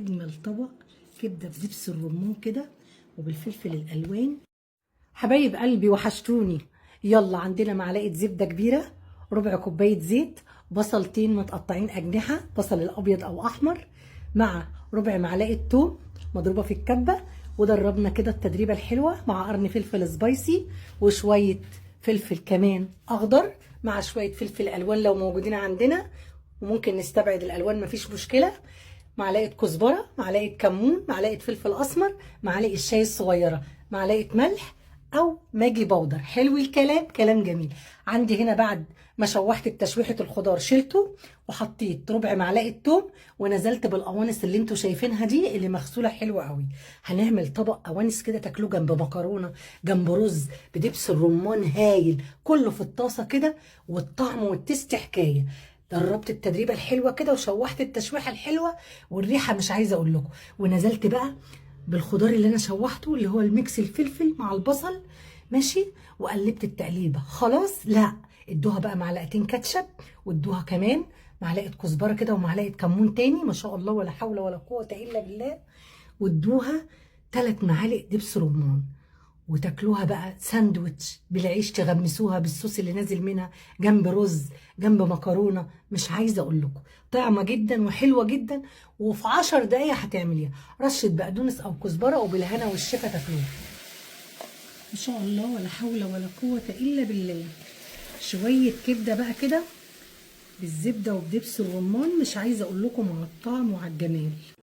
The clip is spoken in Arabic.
اجمل طبق كبده بدبس الرمان كده وبالفلفل الالوان. حبايب قلبي وحشتوني. يلا عندنا معلقه زبده كبيره، ربع كوبايه زيت، بصلتين متقطعين اجنحه، بصل الابيض او احمر، مع ربع معلقه توم مضروبه في الكبه، ودربنا كده التدريبه الحلوه مع قرن فلفل سبايسي وشويه فلفل كمان اخضر مع شويه فلفل الوان لو موجودين عندنا، وممكن نستبعد الالوان مفيش مشكله. معلقه كزبره، معلقه كمون، معلقه فلفل اسمر، معلقه الشاي الصغيره، معلقه ملح او ماجي باودر. حلو الكلام، كلام جميل. عندي هنا بعد ما شوحت تشويحه الخضار شلته وحطيت ربع معلقه توم ونزلت بالقوانص اللي انتوا شايفينها دي اللي مغسوله حلوه قوي. هنعمل طبق قوانص كده تاكلوه جنب مكرونه، جنب رز بدبس الرمان هايل، كله في الطاسه كده، والطعم والتست حكايه. دربت التدريبه الحلوه كده وشوحت التشويحه الحلوه والريحه مش عايزه اقول لكم، ونزلت بقى بالخضار اللي انا شوحته اللي هو الميكس الفلفل مع البصل ماشي، وقلبت التقليبه خلاص. لا، ادوها بقى معلقتين كاتشب، وادوها كمان معلقه كزبره كده ومعلقه كمون تاني، ما شاء الله ولا حول ولا قوه الا بالله، وادوها 3 معالق دبس رمان، وتاكلوها بقى ساندوتش بالعيش، تغمسوها بالصوص اللي نازل منها جنب رز، جنب مكرونه، مش عايزه اقول لكم طعمه جدا وحلوه جدا. وفي 10 دقايق هتعمليها، رشه بقدونس او كزبره وبالهنا والشفا تاكلوها. ما شاء الله ولا حول ولا قوه الا بالله. شويه كبده بقى كده بالزبده وبدبس الرمان، مش عايزه اقول لكم على الطعم وعلى الجمال.